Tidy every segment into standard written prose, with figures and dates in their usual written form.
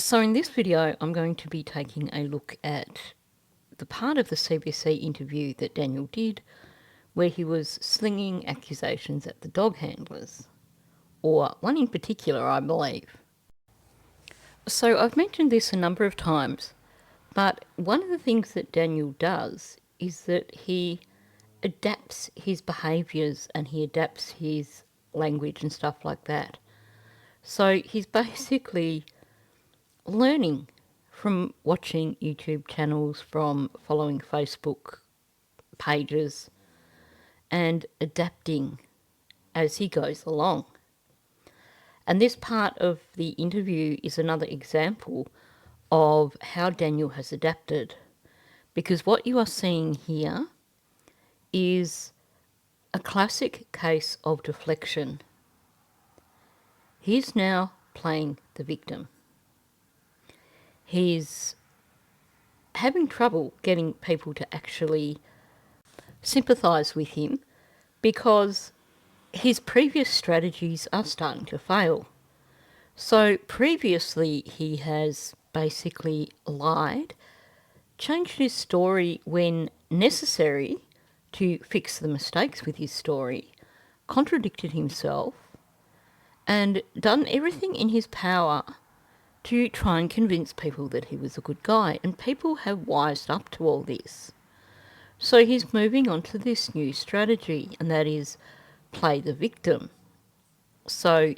So in this video, I'm going to be taking a look at the part of the CBC interview that Daniel did where he was slinging accusations at the dog handlers, or one in particular, I believe. So I've mentioned this a number of times, but one of the things that Daniel does is that he adapts his behaviours and he adapts his language and stuff like that. So he's basically learning from watching YouTube channels, from following Facebook pages, and adapting as he goes along. And this part of the interview is another example of how Daniel has adapted, because what you are seeing here is a classic case of deflection. He's now playing the victim. He's having trouble getting people to actually sympathise with him because his previous strategies are starting to fail. So previously he has basically lied, changed his story when necessary to fix the mistakes with his story, contradicted himself, and done everything in his power to try and convince people that he was a good guy. And people have wised up to all this. So he's moving on to this new strategy, and that is play the victim. So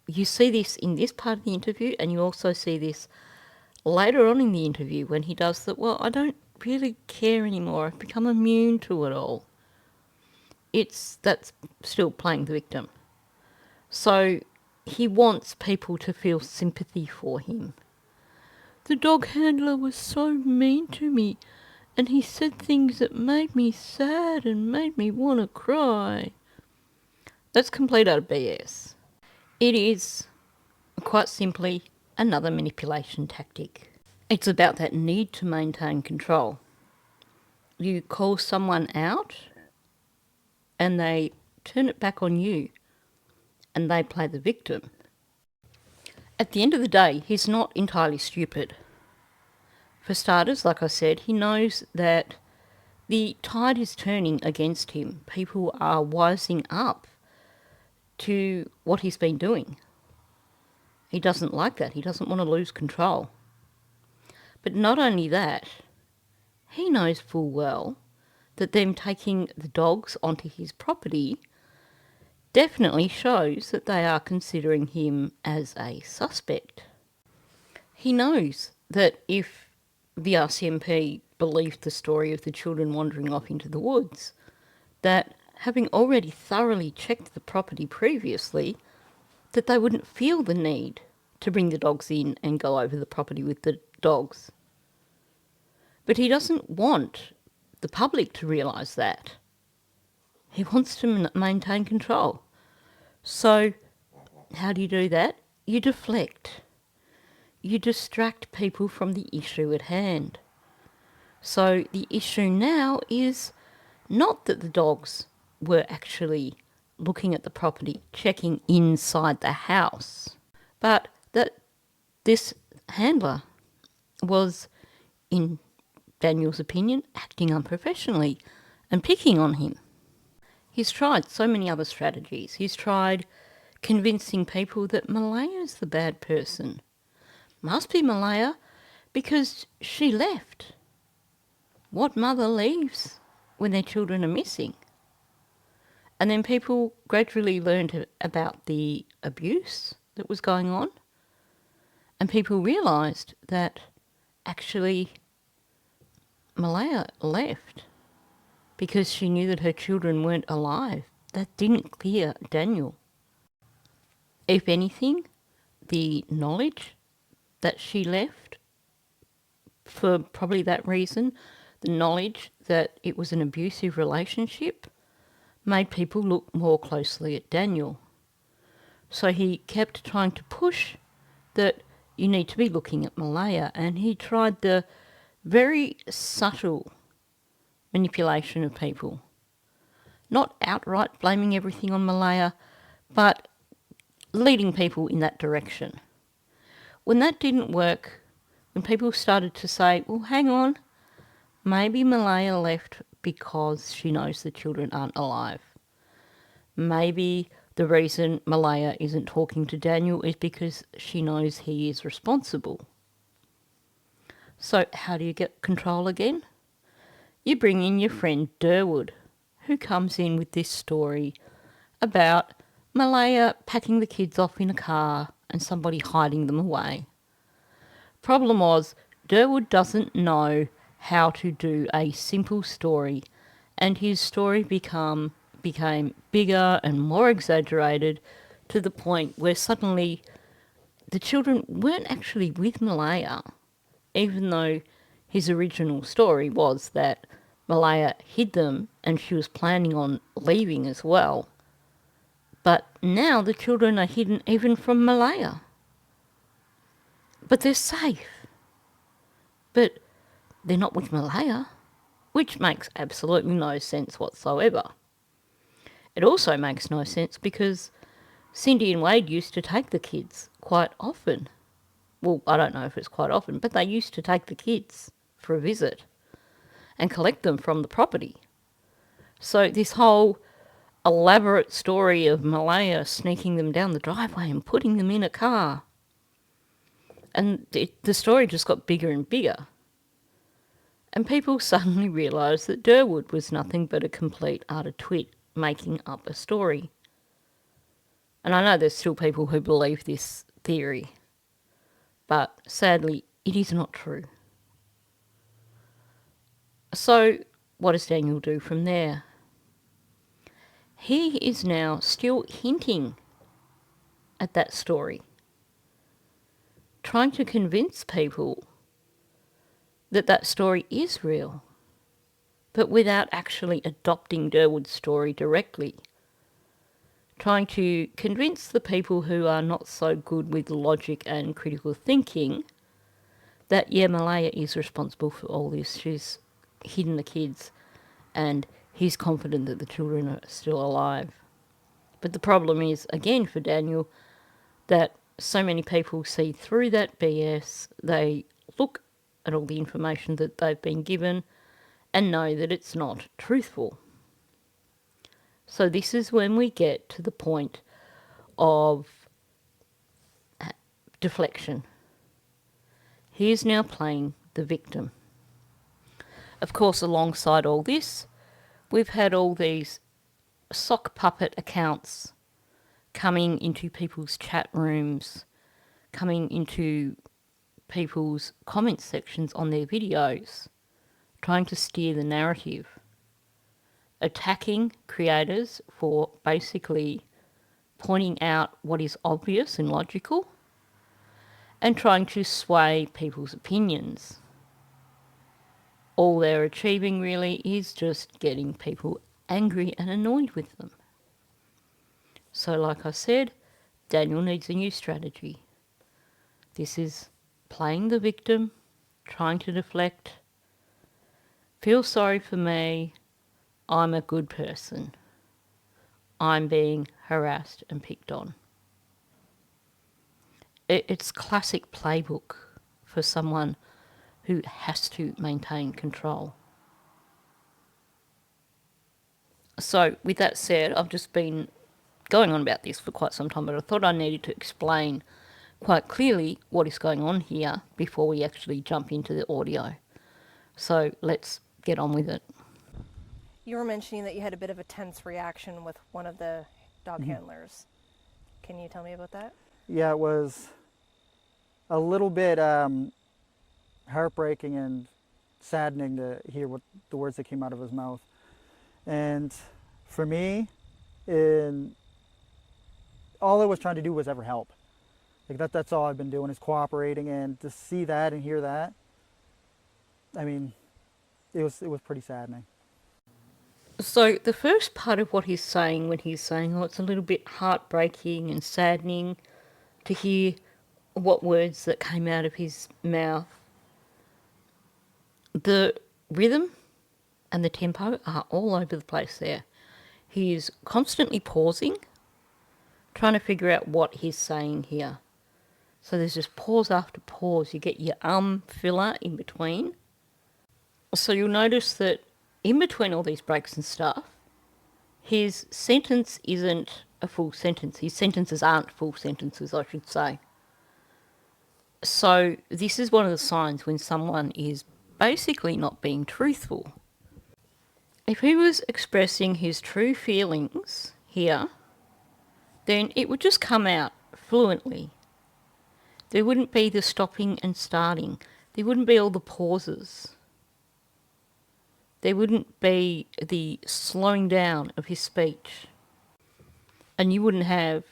you see this in this part of the interview, and you also see this later on in the interview when he does that, well, I don't really care anymore. I've become immune to it all. That's still playing the victim. So he wants people to feel sympathy for him. The dog handler was so mean to me, and he said things that made me sad and made me want to cry. That's complete out of BS. It is, quite simply, another manipulation tactic. It's about that need to maintain control. You call someone out and they turn it back on you and they play the victim. At the end of the day, he's not entirely stupid. For starters, like I said, he knows that the tide is turning against him. People are wising up to what he's been doing. He doesn't like that. He doesn't want to lose control. But not only that, he knows full well that them taking the dogs onto his property definitely shows that they are considering him as a suspect. He knows that if the RCMP believed the story of the children wandering off into the woods, that having already thoroughly checked the property previously, that they wouldn't feel the need to bring the dogs in and go over the property with the dogs. But he doesn't want the public to realise that. He wants to maintain control. So how do you do that? You deflect. You distract people from the issue at hand. So the issue now is not that the dogs were actually looking at the property, checking inside the house, but that this handler was, in Daniel's opinion, acting unprofessionally and picking on him. He's tried so many other strategies. He's tried convincing people that Malaya's the bad person. Must be Malaya because she left. What mother leaves when their children are missing? And then people gradually learned about the abuse that was going on, and people realised that actually Malaya left because she knew that her children weren't alive. That didn't clear Daniel. If anything, the knowledge that she left, for probably that reason, the knowledge that it was an abusive relationship, made people look more closely at Daniel. So he kept trying to push that you need to be looking at Malaya, and he tried the very subtle manipulation of people. Not outright blaming everything on Malaya, but leading people in that direction. When that didn't work, when people started to say, well, hang on, maybe Malaya left because she knows the children aren't alive. Maybe the reason Malaya isn't talking to Daniel is because she knows he is responsible. So how do you get control again? You bring in your friend Durwood, who comes in with this story about Malaya packing the kids off in a car and somebody hiding them away. Problem was, Durwood doesn't know how to do a simple story, and his story became bigger and more exaggerated to the point where suddenly the children weren't actually with Malaya, even though his original story was that Malaya hid them and she was planning on leaving as well. But now the children are hidden even from Malaya. But they're safe. But they're not with Malaya, which makes absolutely no sense whatsoever. It also makes no sense because Cindy and Wade used to take the kids quite often. Well, I don't know if it's quite often, but they used to take the kids for a visit and collect them from the property. So this whole elaborate story of Malaya sneaking them down the driveway and putting them in a car, and the story just got bigger and bigger. And people suddenly realised that Durwood was nothing but a complete utter twit making up a story. And I know there's still people who believe this theory, but sadly it is not true. So what does Daniel do from there? He is now still hinting at that story, trying to convince people that that story is real, but without actually adopting Durwood's story directly. Trying to convince the people who are not so good with logic and critical thinking that, yeah, Malaya is responsible for all this. She's hidden the kids and he's confident that the children are still alive. But the problem is, again, for Daniel, that so many people see through that BS. They look at all the information that they've been given and know that it's not truthful. So this is when we get to the point of deflection. He is now playing the victim. Of course, alongside all this, we've had all these sock puppet accounts coming into people's chat rooms, coming into people's comment sections on their videos, trying to steer the narrative, attacking creators for basically pointing out what is obvious and logical, and trying to sway people's opinions. All they're achieving really is just getting people angry and annoyed with them. So like I said, Daniel needs a new strategy. This is playing the victim, trying to deflect, feel sorry for me, I'm a good person, I'm being harassed and picked on. It's classic playbook for someone who has to maintain control. So with that said, I've just been going on about this for quite some time, but I thought I needed to explain quite clearly what is going on here before we actually jump into the audio. So let's get on with it. You were mentioning that you had a bit of a tense reaction with one of the dog handlers. Can you tell me about that? Yeah, it was a little bit heartbreaking and saddening to hear what the words that came out of his mouth. And for me, all I was trying to do was ever help. Like that's all I've been doing is cooperating, and to see that and hear that, I mean, it was pretty saddening. So the first part of what he's saying when he's saying, oh, it's a little bit heartbreaking and saddening to hear what words that came out of his mouth. The rhythm and the tempo are all over the place there. He is constantly pausing, trying to figure out what he's saying here. So there's just pause after pause. You get your filler in between. So you'll notice that in between all these breaks and stuff, his sentence isn't a full sentence. His sentences aren't full sentences, I should say. So this is one of the signs when someone is basically not being truthful. If he was expressing his true feelings here, then it would just come out fluently. There wouldn't be the stopping and starting. There wouldn't be all the pauses. There wouldn't be the slowing down of his speech. And you wouldn't have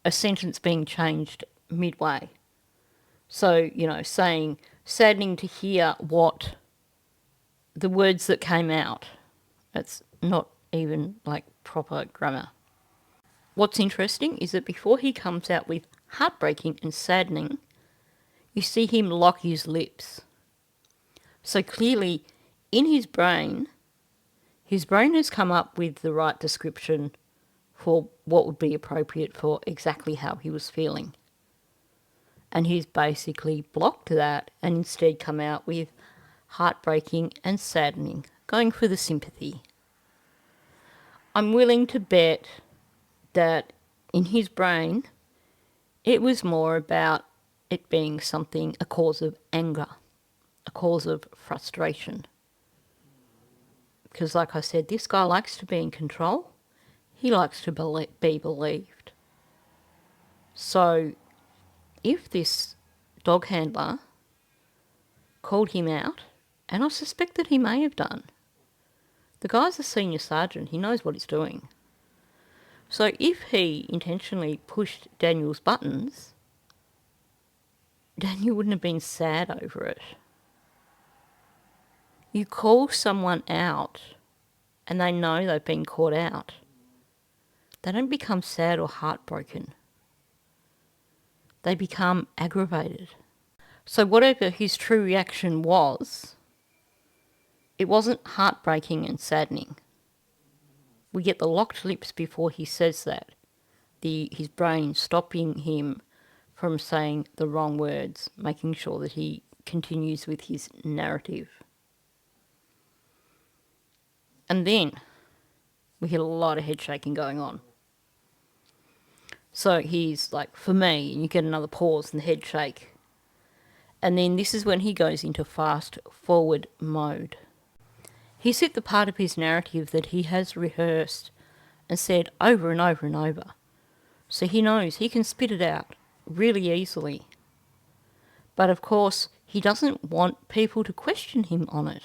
a sentence being changed midway. So, saying, saddening to hear what the words that came out. That's not even like proper grammar. What's interesting is that before he comes out with heartbreaking and saddening, you see him lock his lips. So clearly, in his brain has come up with the right description for what would be appropriate for exactly how he was feeling. And he's basically blocked that and instead come out with heartbreaking and saddening, going for the sympathy. I'm willing to bet that in his brain, it was more about it being something, a cause of anger, a cause of frustration. Because like I said, this guy likes to be in control. He likes to be believed. So if this dog handler called him out, and I suspect that he may have done, the guy's a senior sergeant, he knows what he's doing. So if he intentionally pushed Daniel's buttons, Daniel wouldn't have been sad over it. You call someone out and they know they've been caught out. They don't become sad or heartbroken. They become aggravated. So whatever his true reaction was, it wasn't heartbreaking and saddening. We get the locked lips before he says that. His brain stopping him from saying the wrong words, making sure that he continues with his narrative. And then we get a lot of head shaking going on. So he's like, for me, and you get another pause and the head shake. And then this is when he goes into fast forward mode. He's hit the part of his narrative that he has rehearsed and said over and over and over. So he knows he can spit it out really easily. But of course, he doesn't want people to question him on it.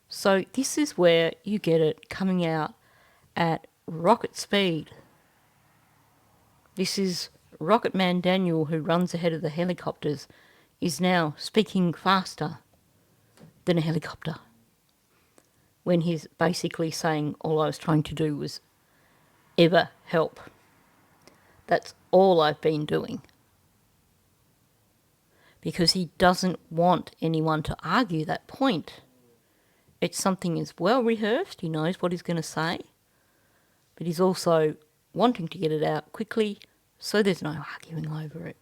So this is where you get it coming out at rocket speed. This is Rocket Man Daniel, who runs ahead of the helicopters, is now speaking faster than a helicopter. When he's basically saying all I was trying to do was ever help. That's all I've been doing. Because he doesn't want anyone to argue that point. It's something is well rehearsed, he knows what he's going to say, but he's also wanting to get it out quickly so there's no arguing over it.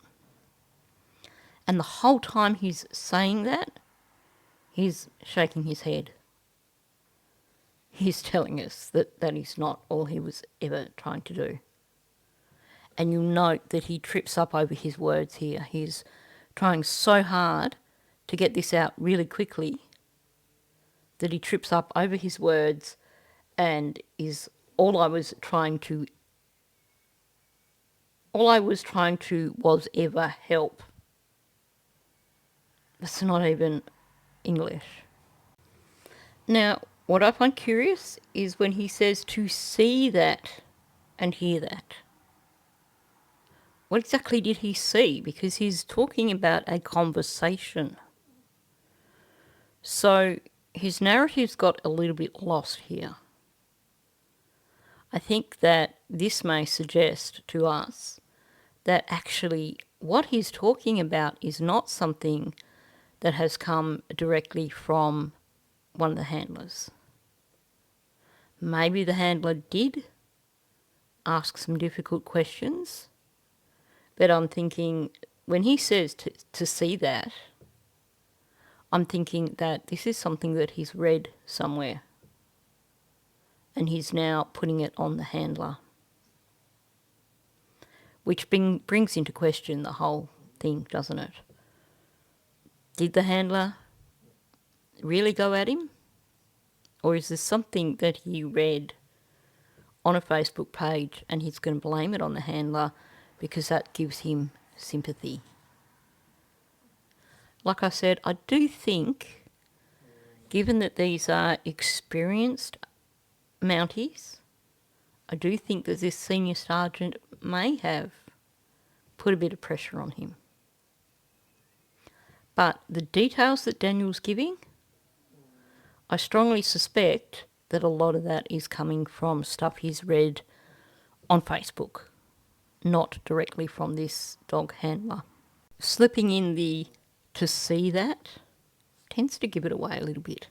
And the whole time he's saying that, he's shaking his head. He's telling us that that is not all he was ever trying to do. And you'll note that he trips up over his words here. He's trying so hard to get this out really quickly that he trips up over his words and is all I was trying to was ever help. That's not even English. Now, what I find curious is when he says to see that and hear that. What exactly did he see? Because he's talking about a conversation. So his narrative's got a little bit lost here. I think that this may suggest to us that actually what he's talking about is not something that has come directly from one of the handlers. Maybe the handler did ask some difficult questions, but I'm thinking when he says to see that, I'm thinking that this is something that he's read somewhere and he's now putting it on the handler, which brings into question the whole thing, doesn't it? Did the handler really go at him? Or is this something that he read on a Facebook page and he's going to blame it on the handler because that gives him sympathy? Like I said, I do think, given that these are experienced Mounties, I do think that this senior sergeant may have put a bit of pressure on him. But the details that Daniel's giving, I strongly suspect that a lot of that is coming from stuff he's read on Facebook, not directly from this dog handler. Slipping in the to see that tends to give it away a little bit.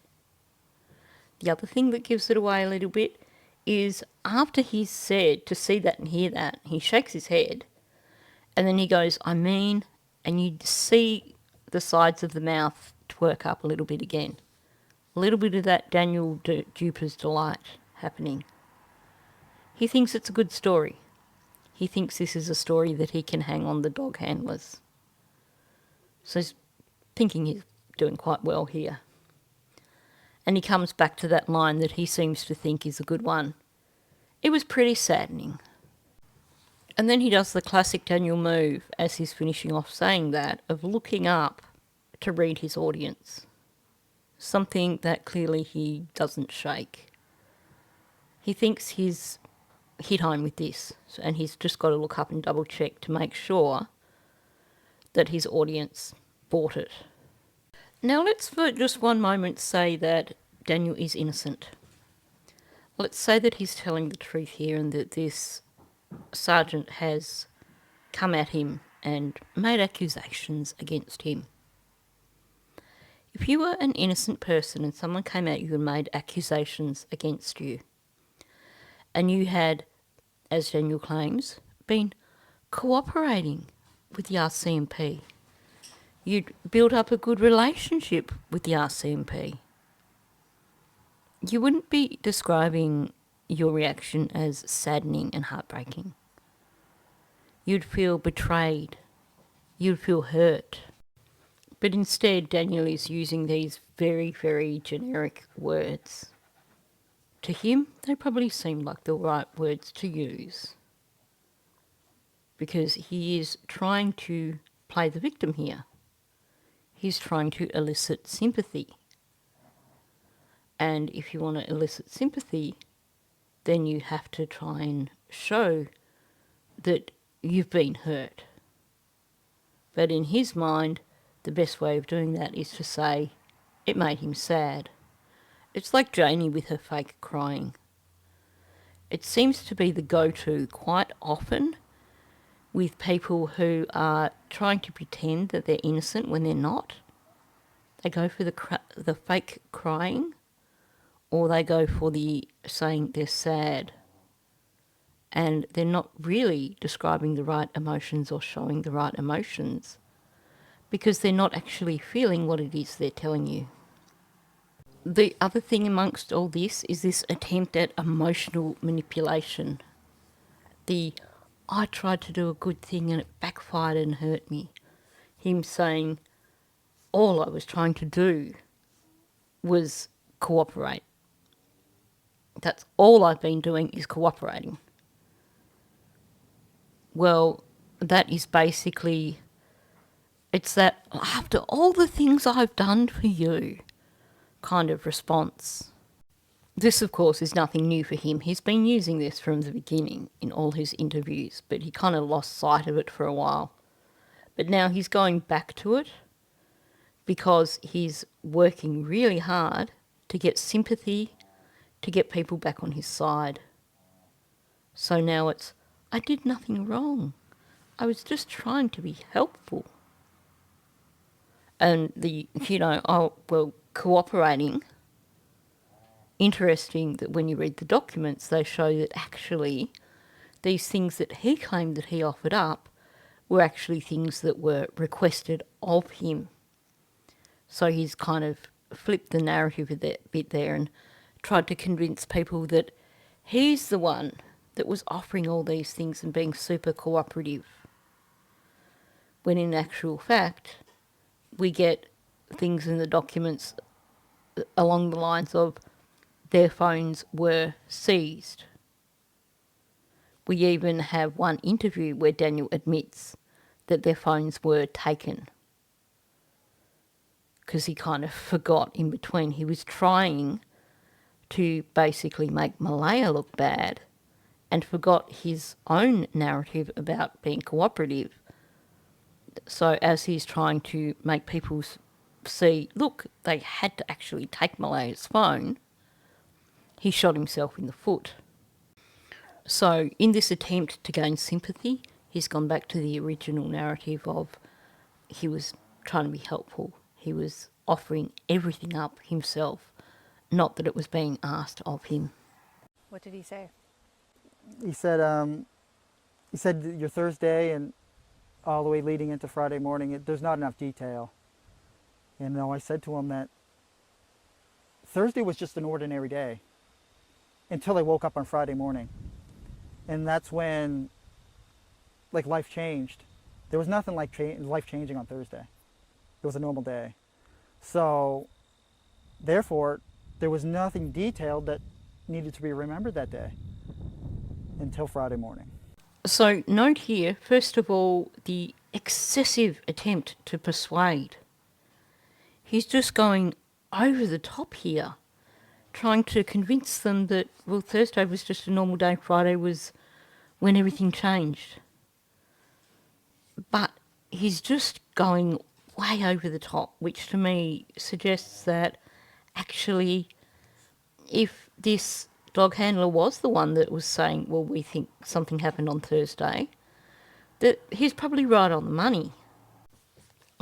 The other thing that gives it away a little bit is after he's said to see that and hear that, he shakes his head and then he goes, I mean, and you see the sides of the mouth twerk up a little bit again. A little bit of that Daniel Duper's delight happening. He thinks it's a good story. He thinks this is a story that he can hang on the dog handlers. So he's thinking he's doing quite well here. And he comes back to that line that he seems to think is a good one. It was pretty saddening. And then he does the classic Daniel move as he's finishing off saying that, of looking up to read his audience. Something that clearly he doesn't shake. He thinks he's hit home with this, and he's just got to look up and double check to make sure that his audience bought it. Now let's for just one moment say that Daniel is innocent. Let's say that he's telling the truth here and that this sergeant has come at him and made accusations against him. If you were an innocent person and someone came at you and made accusations against you, and you had, as Daniel claims, been cooperating with the RCMP, you'd built up a good relationship with the RCMP, you wouldn't be describing your reaction as saddening and heartbreaking. You'd feel betrayed. You'd feel hurt. But instead, Daniel is using these very, very generic words. To him, they probably seem like the right words to use, because he is trying to play the victim here. He's trying to elicit sympathy. And if you want to elicit sympathy, then you have to try and show that you've been hurt. But in his mind, the best way of doing that is to say it made him sad. It's like Janie with her fake crying. It seems to be the go-to quite often with people who are trying to pretend that they're innocent when they're not. They go for the fake crying, or they go for the saying they're sad. And they're not really describing the right emotions or showing the right emotions, because they're not actually feeling what it is they're telling you. The other thing amongst all this is this attempt at emotional manipulation. I tried to do a good thing and it backfired and hurt me. Him saying, all I was trying to do was cooperate. That's all I've been doing is cooperating. Well, that is basically, it's that after all the things I've done for you kind of response. This, of course, is nothing new for him. He's been using this from the beginning in all his interviews, but he kind of lost sight of it for a while. But now he's going back to it because he's working really hard to get sympathy, to get people back on his side. So now it's, I did nothing wrong. I was just trying to be helpful. And cooperating. Interesting that when you read the documents, they show that actually these things that he claimed that he offered up were actually things that were requested of him. So he's kind of flipped the narrative a bit there and tried to convince people that he's the one that was offering all these things and being super cooperative. When in actual fact, we get things in the documents along the lines of their phones were seized. We even have one interview where Daniel admits that their phones were taken because he kind of forgot in between. He was trying to basically make Malaya look bad and forgot his own narrative about being cooperative. So as he's trying to make people see, look, they had to actually take Malaya's phone, he shot himself in the foot. So in this attempt to gain sympathy, he's gone back to the original narrative of he was trying to be helpful. He was offering everything up himself, not that it was being asked of him. What did he say? He said your Thursday and all the way leading into Friday morning, there's not enough detail. And I said to him that Thursday was just an ordinary day until I woke up on Friday morning. And that's when life changed. There was nothing like life changing on Thursday. It was a normal day. So therefore, there was nothing detailed that needed to be remembered that day until Friday morning. So note here, first of all, the excessive attempt to persuade. He's just going over the top here, trying to convince them that, well, Thursday was just a normal day, Friday was when everything changed. But he's just going way over the top, which to me suggests that actually if this dog handler was the one that was saying, well, we think something happened on Thursday, that he's probably right on the money.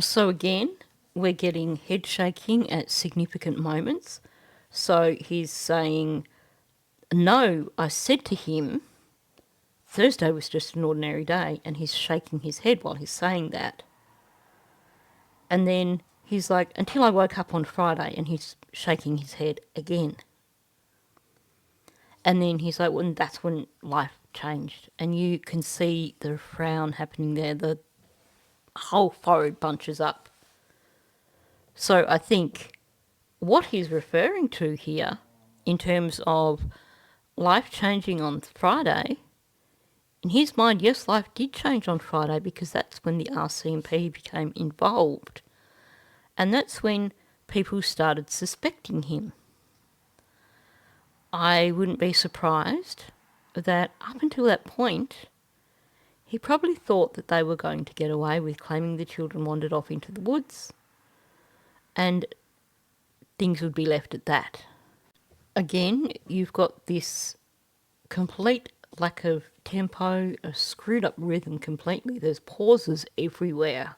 So again, we're getting head shaking at significant moments. So he's saying, no, I said to him, Thursday was just an ordinary day, and he's shaking his head while he's saying that. And then he's like, until I woke up on Friday, and he's shaking his head again. And then he's like, well, that's when life changed. And you can see the frown happening there. The whole forehead bunches up. So I think what he's referring to here in terms of life changing on Friday, in his mind, yes, life did change on Friday because that's when the RCMP became involved. And that's when people started suspecting him. I wouldn't be surprised that up until that point, he probably thought that they were going to get away with claiming the children wandered off into the woods and things would be left at that. Again, you've got this complete lack of tempo, a screwed up rhythm completely. There's pauses everywhere.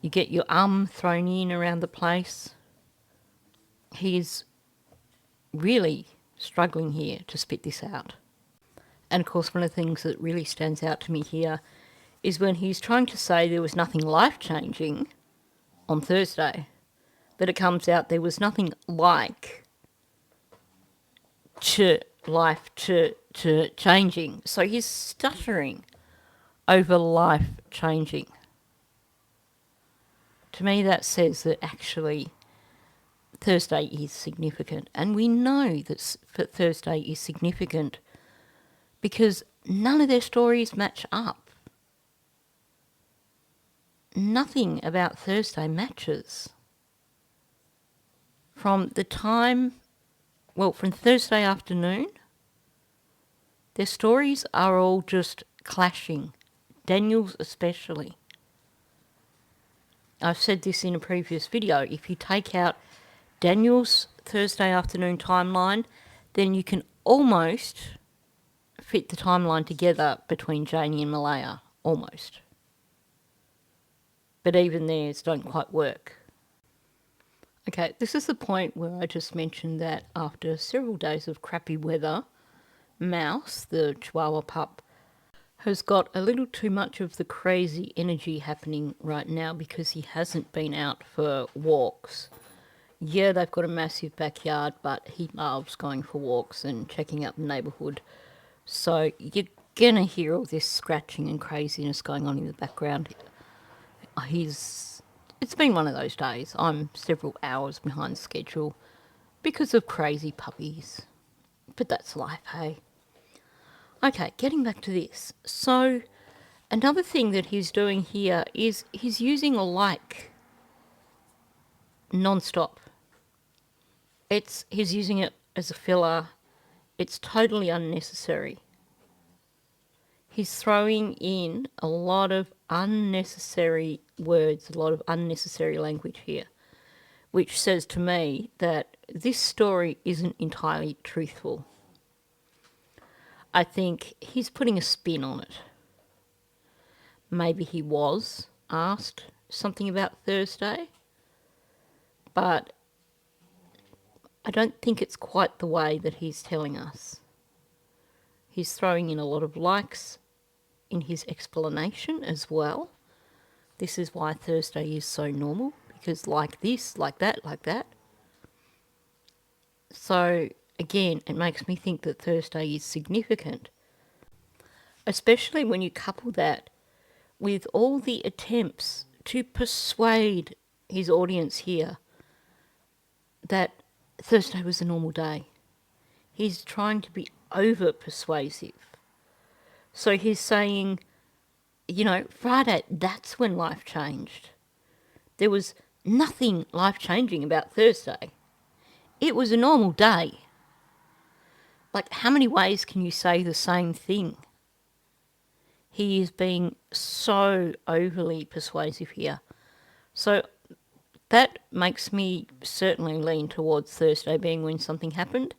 You get your thrown in around the place. He's really struggling here to spit this out. And of course, one of the things that really stands out to me here is when he's trying to say there was nothing life-changing on Thursday, but it comes out there was nothing like life changing. So he's stuttering over life changing. To me, that says that actually Thursday is significant. And we know that Thursday is significant because none of their stories match up. Nothing about Thursday matches. From Thursday afternoon, their stories are all just clashing. Daniel's especially. I've said this in a previous video. If you take out Daniel's Thursday afternoon timeline, then you can almost fit the timeline together between Janie and Malaya. Almost. But even theirs don't quite work. Okay, this is the point where I just mentioned that after several days of crappy weather, Mouse, the Chihuahua pup, has got a little too much of the crazy energy happening right now because he hasn't been out for walks. Yeah, they've got a massive backyard, but he loves going for walks and checking out the neighbourhood. So you're going to hear all this scratching and craziness going on in the background. It's been one of those days. I'm several hours behind schedule because of crazy puppies. But that's life, hey? Okay, getting back to this. So, another thing that he's doing here is he's using a like non-stop. He's using it as a filler. It's totally unnecessary. He's throwing in a lot of unnecessary words, a lot of unnecessary language here, which says to me that this story isn't entirely truthful. I think he's putting a spin on it. Maybe he was asked something about Thursday, but I don't think it's quite the way that he's telling us. He's throwing in a lot of likes in his explanation as well. This is why Thursday is so normal, because like this, like that, like that. So, again, it makes me think that Thursday is significant, especially when you couple that with all the attempts to persuade his audience here that Thursday was a normal day. He's trying to be over persuasive. So he's saying, Friday, that's when life changed. There was nothing life-changing about Thursday. It was a normal day. Like, how many ways can you say the same thing? He is being so overly persuasive here. So that makes me certainly lean towards Thursday being when something happened.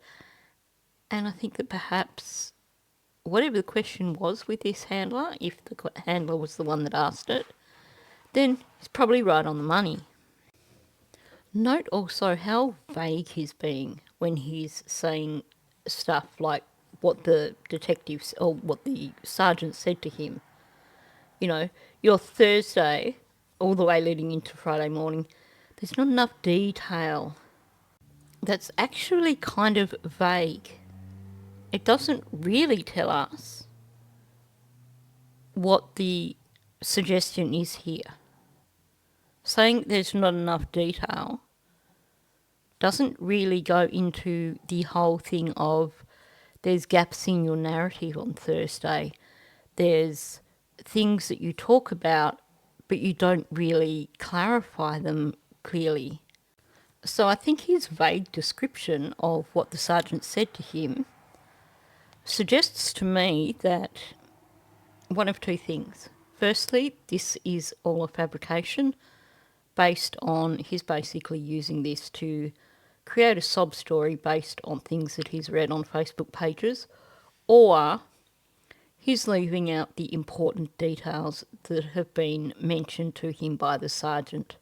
And I think that perhaps whatever the question was with this handler, if the handler was the one that asked it, then he's probably right on the money. Note also how vague he's being when he's saying stuff like what the detectives or what the sergeant said to him. Your Thursday, all the way leading into Friday morning, there's not enough detail. That's actually kind of vague. It doesn't really tell us what the suggestion is here. Saying there's not enough detail doesn't really go into the whole thing of there's gaps in your narrative on Thursday. There's things that you talk about, but you don't really clarify them clearly. So I think his vague description of what the sergeant said to him suggests to me that one of two things. Firstly, this is all a fabrication based on he's basically using this to create a sob story based on things that he's read on Facebook pages, or he's leaving out the important details that have been mentioned to him by the sergeant.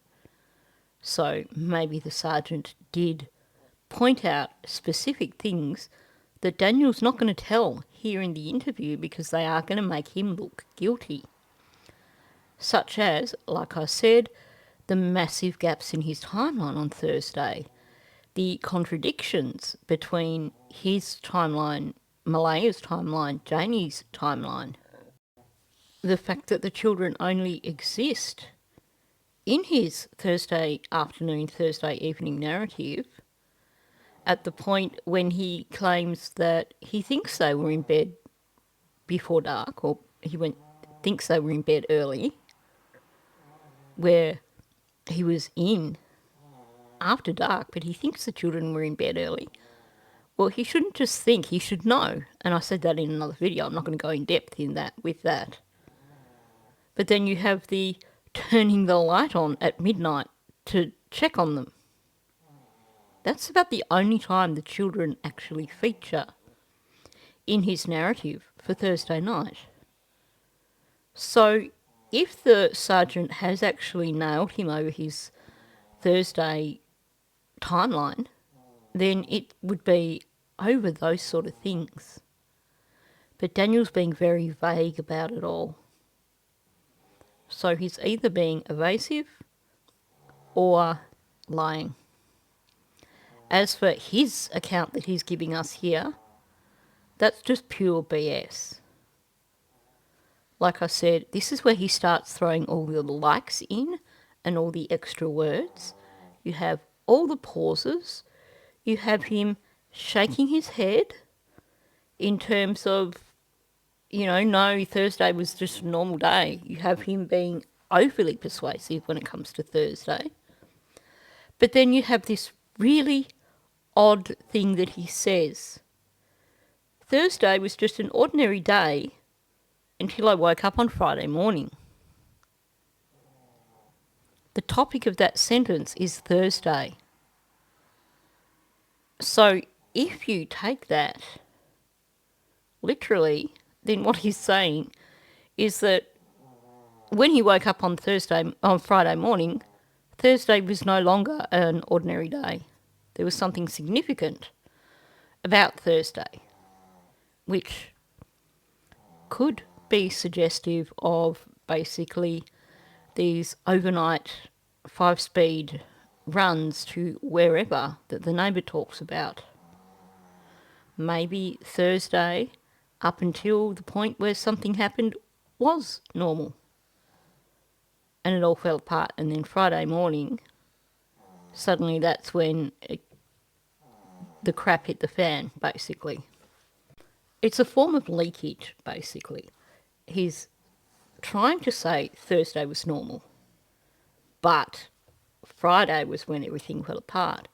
So maybe the sergeant did point out specific things that Daniel's not going to tell here in the interview because they are going to make him look guilty. Such as, like I said, the massive gaps in his timeline on Thursday, the contradictions between his timeline, Malaya's timeline, Janie's timeline, the fact that the children only exist in his Thursday afternoon, Thursday evening narrative at the point when he claims that he thinks they were in bed before dark, or thinks they were in bed early, where he was in after dark, but he thinks the children were in bed early. Well, he shouldn't just think, he should know. And I said that in another video. I'm not going to go in depth in that with that. But then you have the turning the light on at midnight to check on them. That's about the only time the children actually feature in his narrative for Thursday night. So if the sergeant has actually nailed him over his Thursday timeline, then it would be over those sort of things. But Daniel's being very vague about it all. So he's either being evasive or lying. As for his account that he's giving us here, that's just pure BS. Like I said, this is where he starts throwing all the likes in and all the extra words. You have all the pauses. You have him shaking his head in terms of, no, Thursday was just a normal day. You have him being overly persuasive when it comes to Thursday. But then you have this really odd thing that he says. Thursday was just an ordinary day until I woke up on Friday morning. The topic of that sentence is Thursday. So if you take that literally, then what he's saying is that when he woke up on Friday morning, Thursday was no longer an ordinary day. There was something significant about Thursday, which could be suggestive of basically these overnight 5-speed runs to wherever that the neighbour talks about. Maybe Thursday, up until the point where something happened, was normal. And it all fell apart. And then Friday morning, suddenly that's when the crap hit the fan, basically. It's a form of leakage, basically. He's trying to say Thursday was normal, but Friday was when everything fell apart.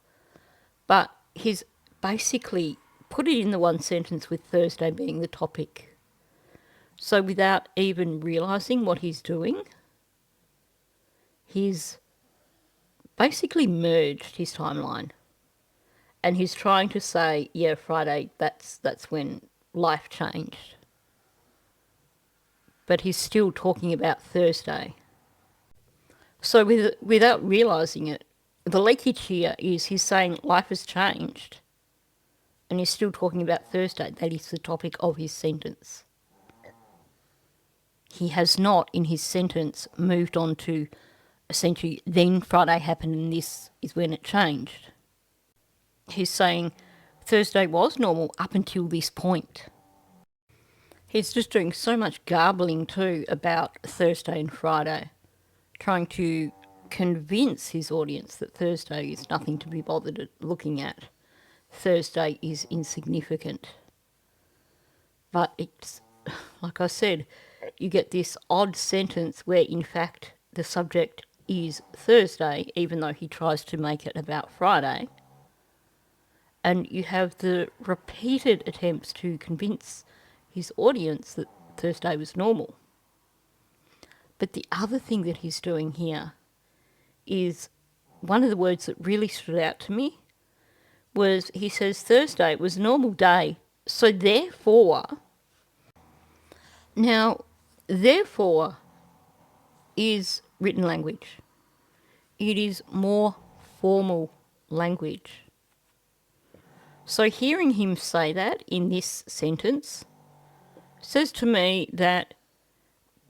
But he's basically put it in the one sentence with Thursday being the topic. So without even realising what he's doing, he's basically merged his timeline. And he's trying to say, yeah, Friday, that's when life changed. But he's still talking about Thursday. So without realising it, the leakage here is he's saying life has changed and he's still talking about Thursday. That is the topic of his sentence. He has not, in his sentence, moved on to essentially then Friday happened and this is when it changed. He's saying Thursday was normal up until this point. He's just doing so much garbling too about Thursday and Friday, trying to convince his audience that Thursday is nothing to be bothered looking at. Thursday is insignificant. But it's, like I said, you get this odd sentence where in fact the subject is Thursday, even though he tries to make it about Friday. And you have the repeated attempts to convince his audience that Thursday was normal. But the other thing that he's doing here is one of the words that really stood out to me was he says Thursday was a normal day, so therefore... Now, therefore is written language. It is more formal language. So hearing him say that in this sentence says to me that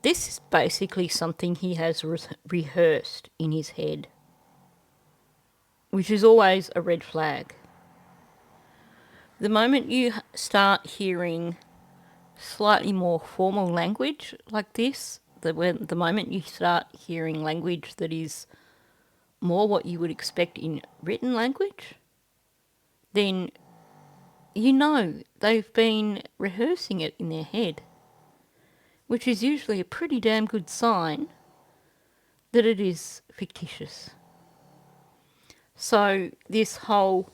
this is basically something he has rehearsed in his head, which is always a red flag. The moment you start hearing slightly more formal language like this, the moment you start hearing language that is more what you would expect in written language, then you know they've been rehearsing it in their head, which is usually a pretty damn good sign that it is fictitious. So this whole,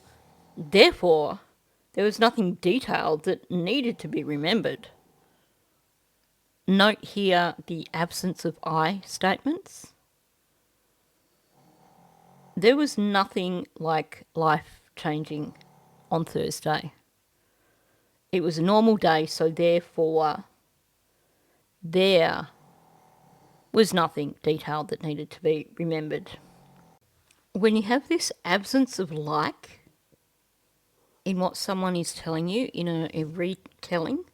therefore, there was nothing detailed that needed to be remembered. Note here the absence of I statements. There was nothing like life changing on Thursday. It was a normal day, so therefore there was nothing detailed that needed to be remembered. When you have this absence of like in what someone is telling you in a retelling,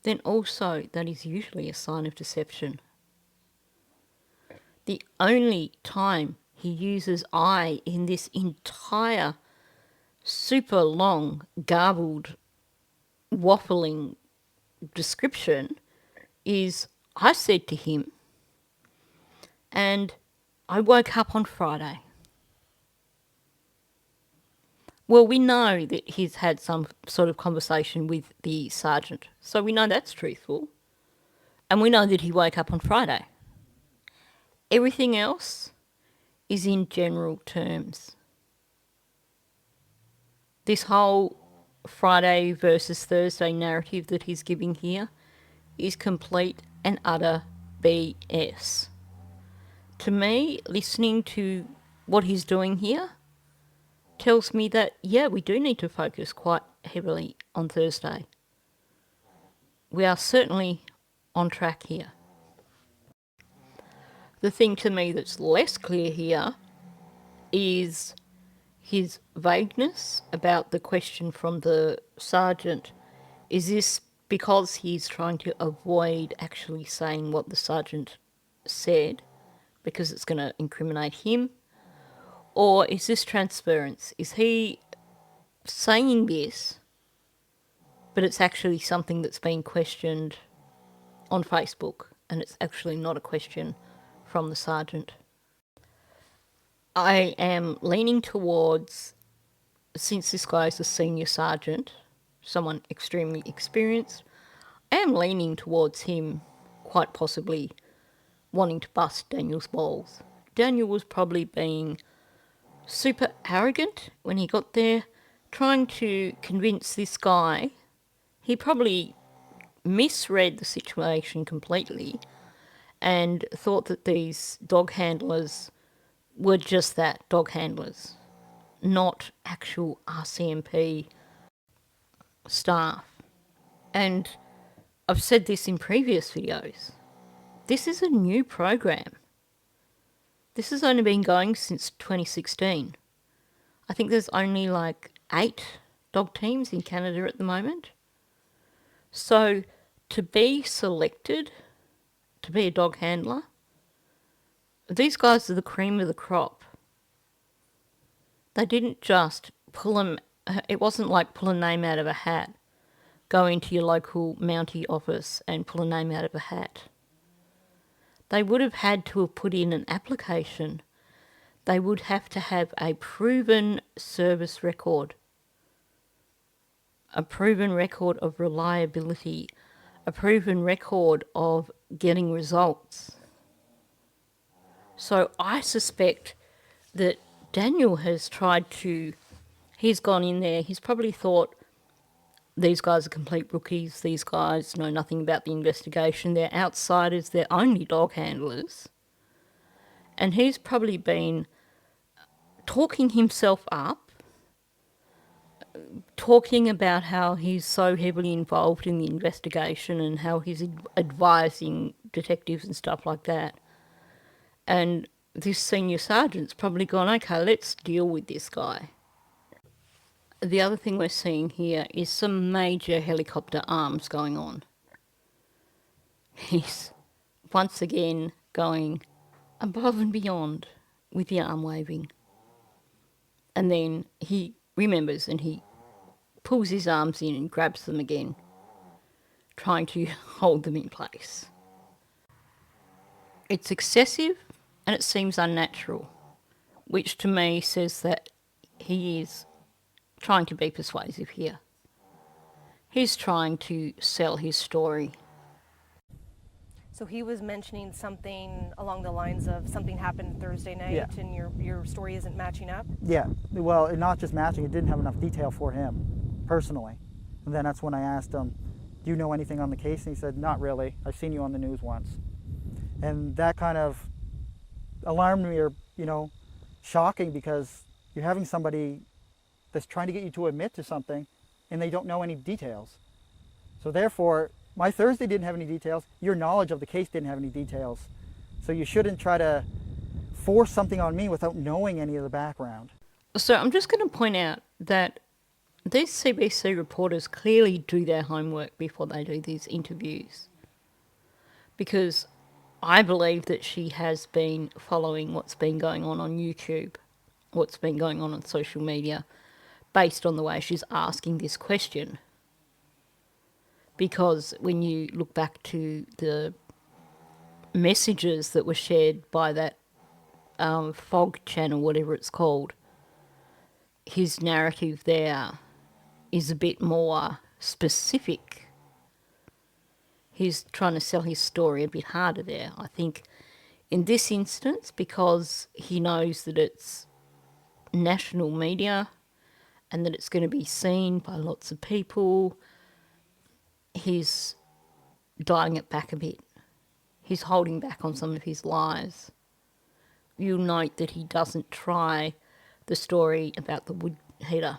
then also that is usually a sign of deception. The only time he uses I in this entire super long, garbled, waffling description is, I said to him, and I woke up on Friday. Well, we know that he's had some sort of conversation with the sergeant, so we know that's truthful. And we know that he woke up on Friday. Everything else is in general terms. This whole Friday versus Thursday narrative that he's giving here is complete and utter BS. To me, listening to what he's doing here tells me that, yeah, we do need to focus quite heavily on Thursday. We are certainly on track here. The thing to me that's less clear here is his vagueness about the question from the sergeant. Is this because he's trying to avoid actually saying what the sergeant said because it's going to incriminate him? Or is this transference? Is he saying this, but it's actually something that's being questioned on Facebook and it's actually not a question from the sergeant? I am leaning towards, since this guy is a senior sergeant, someone extremely experienced, I am leaning towards him quite possibly wanting to bust Daniel's balls. Daniel was probably being super arrogant when he got there, trying to convince this guy. He probably misread the situation completely and thought that these dog handlers were just that, dog handlers, not actual RCMP staff. And I've said this in previous videos. This is a new program. This has only been going since 2016. I think there's only like 8 dog teams in Canada at the moment. So to be selected to be a dog handler, these guys are the cream of the crop. They didn't just pull them, it wasn't like pull a name out of a hat, go into your local Mountie office and pull a name out of a hat. They would have had to have put in an application. They would have to have a proven service record, a proven record of reliability, a proven record of getting results. So I suspect that Daniel has tried to, he's gone in there, he's probably thought, these guys are complete rookies, these guys know nothing about the investigation, they're outsiders, they're only dog handlers. And he's probably been talking himself up, talking about how he's so heavily involved in the investigation and how he's advising detectives and stuff like that. And this senior sergeant's probably gone, okay, let's deal with this guy. The other thing we're seeing here is some major helicopter arms going on. He's once again going above and beyond with the arm waving. And then he remembers and he pulls his arms in and grabs them again, trying to hold them in place. It's excessive and it seems unnatural, which to me says that he is trying to be persuasive here. He's trying to sell his story. So he was mentioning something along the lines of something happened Thursday night, Yeah. and your story isn't matching up? Yeah, well, not just matching, it didn't have enough detail for him, personally. And then that's when I asked him, do you know anything on the case? And he said, not really. I've seen you on the news once. And that kind of alarmed me, or, shocking, because you're having somebody that's trying to get you to admit to something and they don't know any details. So therefore, my Thursday didn't have any details. Your knowledge of the case didn't have any details. So you shouldn't try to force something on me without knowing any of the background. So I'm just going to point out that these CBC reporters clearly do their homework before they do these interviews, because I believe that she has been following what's been going on YouTube, what's been going on social media, based on the way she's asking this question. Because when you look back to the messages that were shared by that FOG channel, whatever it's called, his narrative there is a bit more specific. He's trying to sell his story a bit harder there, I think, in this instance, because he knows that it's national media and that it's going to be seen by lots of people. He's dialing it back a bit. He's holding back on some of his lies. You'll note that he doesn't try the story about the wood heater.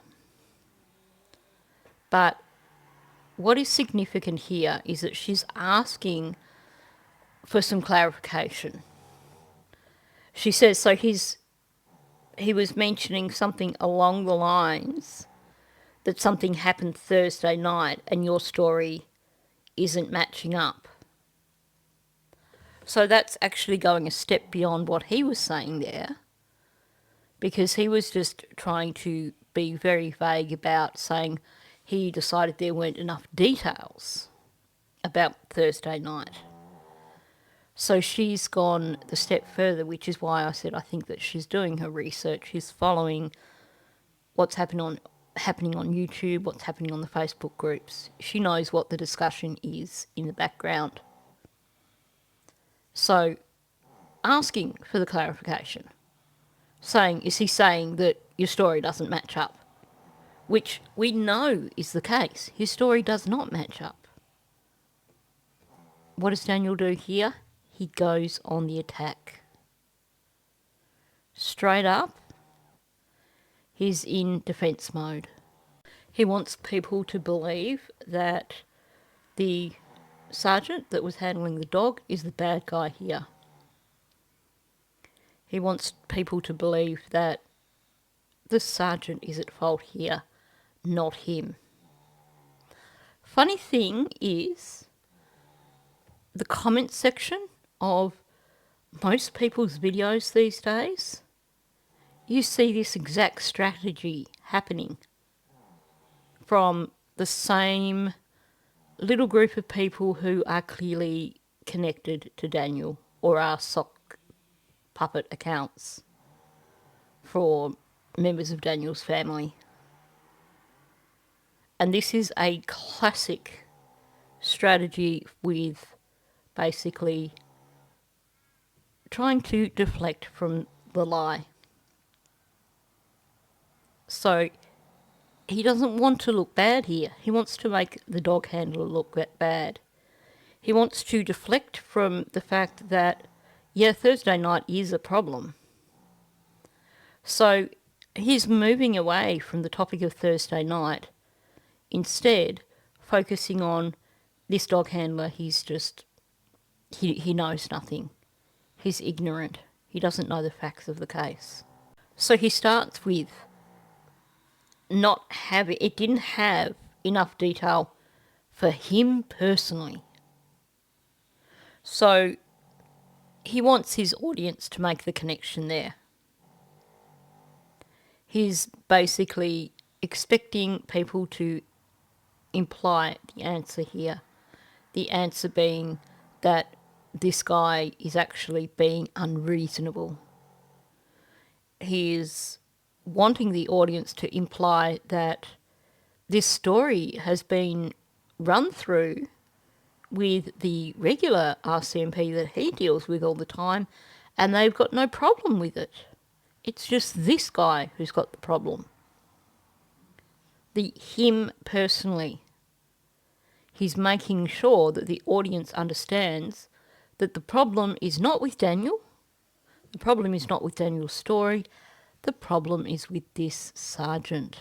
But what is significant here is that she's asking for some clarification. She says, so he was mentioning something along the lines that something happened Thursday night and your story isn't matching up. So that's actually going a step beyond what he was saying there, because he was just trying to be very vague about saying he decided there weren't enough details about Thursday night. So she's gone the step further, which is why I said I think that she's doing her research. She's following what's happening on YouTube, what's happening on the Facebook groups. She knows what the discussion is in the background. So asking for the clarification, is he saying that your story doesn't match up? Which we know is the case. His story does not match up. What does Daniel do here? He goes on the attack. Straight up, he's in defence mode. He wants people to believe that the sergeant that was handling the dog is the bad guy here. He wants people to believe that the sergeant is at fault here, not him. Funny thing is, the comment section of most people's videos these days, you see this exact strategy happening from the same little group of people who are clearly connected to Daniel or are sock puppet accounts for members of Daniel's family. And this is a classic strategy with basically trying to deflect from the lie. So he doesn't want to look bad here. He wants to make the dog handler look bad. He wants to deflect from the fact that, yeah, Thursday night is a problem. So he's moving away from the topic of Thursday night, instead focusing on this dog handler. He's just, he knows nothing. He's ignorant. He doesn't know the facts of the case. So he starts with it didn't have enough detail for him personally. So he wants his audience to make the connection there. He's basically expecting people to imply the answer here. The answer being that this guy is actually being unreasonable. He is wanting the audience to imply that this story has been run through with the regular RCMP that he deals with all the time, and they've got no problem with it. It's just this guy who's got the problem. Him personally. He's making sure that the audience understands that the problem is not with Daniel. The problem is not with Daniel's story. The problem is with this sergeant.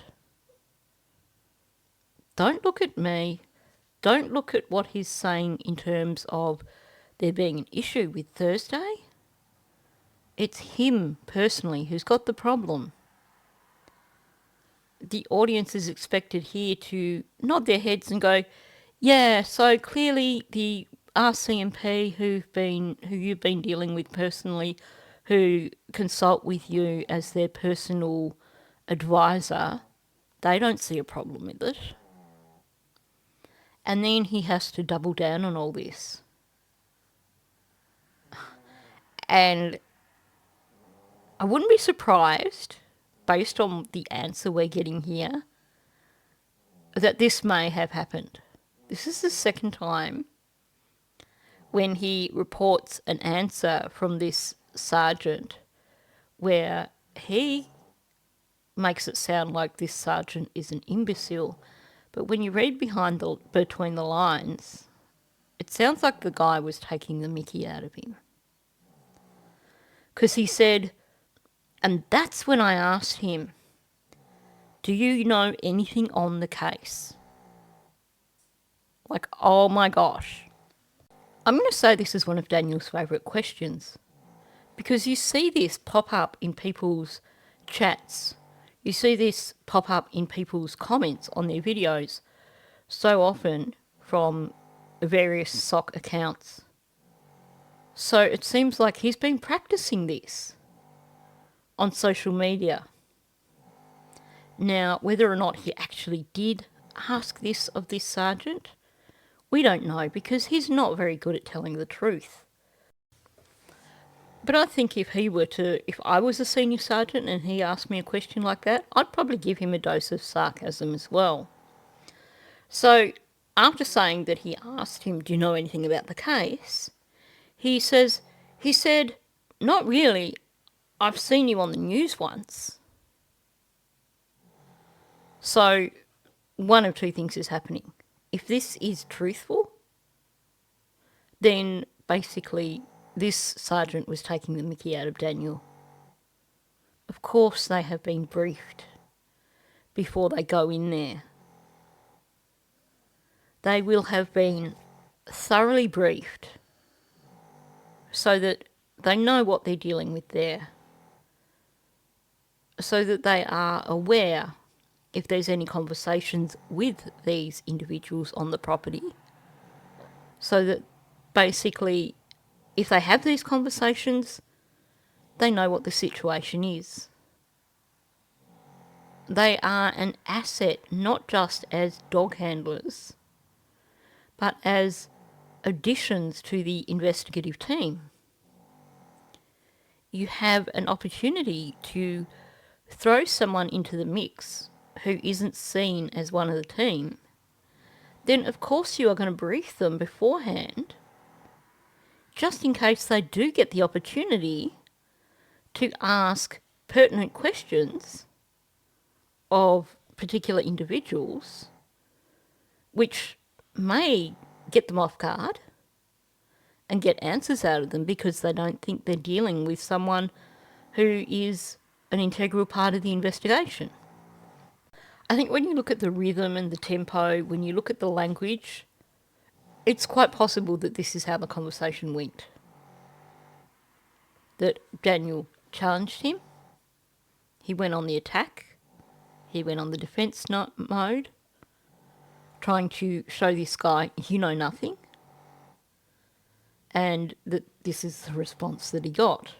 Don't look at me. Don't look at what he's saying in terms of there being an issue with Thursday. It's him personally who's got the problem. the audience is expected here to nod their heads and go, yeah, so clearly the RCMP who you've been dealing with personally, who consult with you as their personal advisor, they don't see a problem with it. And then he has to double down on all this. And I wouldn't be surprised, based on the answer we're getting here, that this may have happened. This is the second time when he reports an answer from this sergeant where he makes it sound like this sergeant is an imbecile. But when you read between the lines, it sounds like the guy was taking the mickey out of him. Because he said, and that's when I asked him, do you know anything on the case? Like, oh my gosh. I'm going to say this is one of Daniel's favourite questions, because you see this pop up in people's chats. You see this pop up in people's comments on their videos so often from various SOC accounts. So it seems like he's been practicing this on social media. Now, whether or not he actually did ask this of this sergeant, we don't know, because he's not very good at telling the truth. But I think if I was a senior sergeant and he asked me a question like that, I'd probably give him a dose of sarcasm as well. So after saying that he asked him, do you know anything about the case? He said, not really. I've seen you on the news once. So one of two things is happening. If this is truthful, then basically this sergeant was taking the mickey out of Daniel. Of course they have been briefed before they go in there. They will have been thoroughly briefed so that they know what they're dealing with there, so that they are aware if there's any conversations with these individuals on the property, so that basically if they have these conversations, they know what the situation is. They are an asset not just as dog handlers, but as additions to the investigative team. You have an opportunity to throw someone into the mix who isn't seen as one of the team, then of course you are going to brief them beforehand, just in case they do get the opportunity to ask pertinent questions of particular individuals, which may get them off guard and get answers out of them because they don't think they're dealing with someone who is an integral part of the investigation. I think when you look at the rhythm and the tempo, when you look at the language, it's quite possible that this is how the conversation went. That Daniel challenged him, he went on the attack, he went on the defence mode, trying to show this guy, you know nothing, and that this is the response that he got.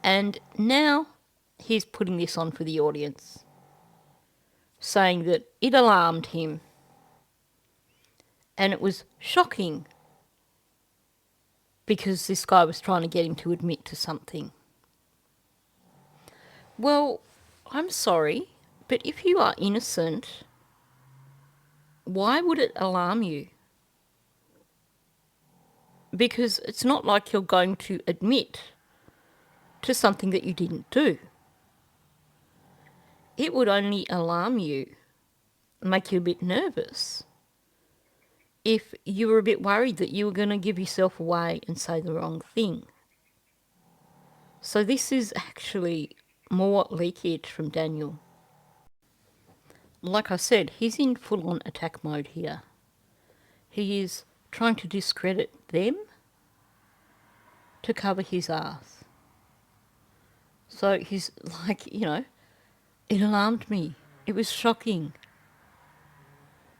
And now he's putting this on for the audience, saying that it alarmed him and it was shocking because this guy was trying to get him to admit to something. Well, I'm sorry, but if you are innocent, why would it alarm you? Because it's not like you're going to admit to something that you didn't do. It would only alarm you, make you a bit nervous, if you were a bit worried that you were going to give yourself away and say the wrong thing. So this is actually more leakage from Daniel. Like I said, he's in full-on attack mode here. He is trying to discredit them to cover his ass. So he's like, It alarmed me. It was shocking.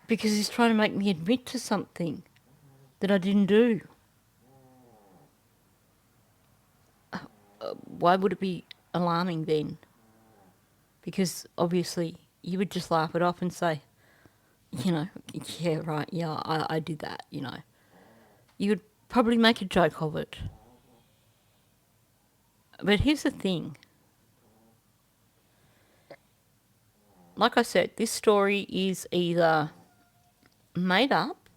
Because he's trying to make me admit to something that I didn't do. Why would it be alarming then? Because obviously you would just laugh it off and say, yeah, right, yeah, I did that, You would probably make a joke of it. But here's the thing. Like I said, this story is either made up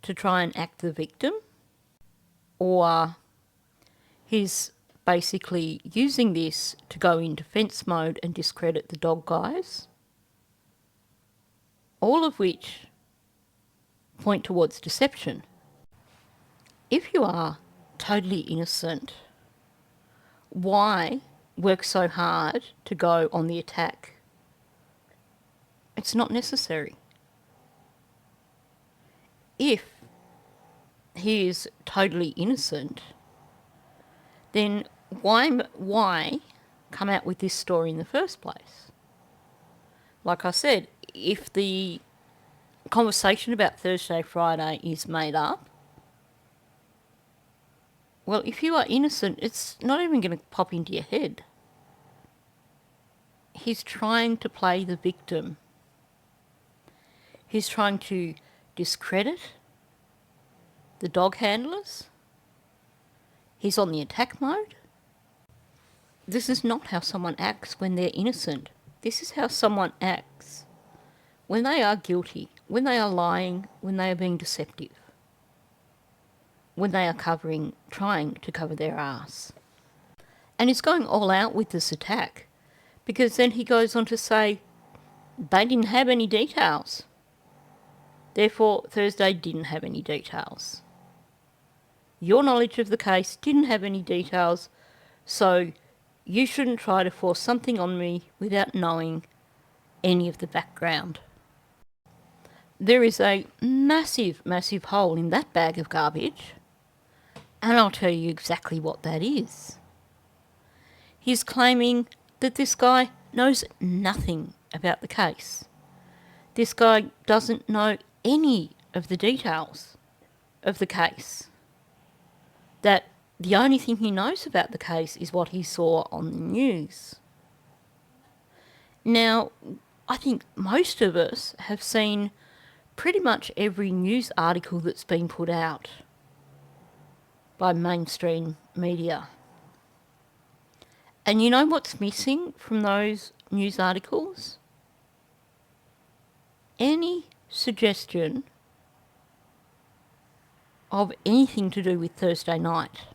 to try and act the victim, or he's basically using this to go in defence mode and discredit the dog guys, all of which point towards deception. If you are totally innocent, why work so hard to go on the attack? It's not necessary. If he is totally innocent, then why come out with this story in the first place? Like I said, if the conversation about Thursday, Friday is made up, well, if you are innocent, it's not even going to pop into your head. He's trying to play the victim. He's trying to discredit the dog handlers. He's on the attack mode. This is not how someone acts when they're innocent. This is how someone acts when they are guilty, when they are lying, when they are being deceptive, when they are trying to cover their ass. And he's going all out with this attack, because then he goes on to say they didn't have any details. Therefore, Thursday didn't have any details. Your knowledge of the case didn't have any details, so you shouldn't try to force something on me without knowing any of the background. There is a massive, massive hole in that bag of garbage, and I'll tell you exactly what that is. He's claiming that this guy knows nothing about the case. This guy doesn't know any of the details of the case. That the only thing he knows about the case is what he saw on the news. Now, I think most of us have seen pretty much every news article that's been put out by mainstream media. And you know what's missing from those news articles? Any suggestion of anything to do with Thursday night.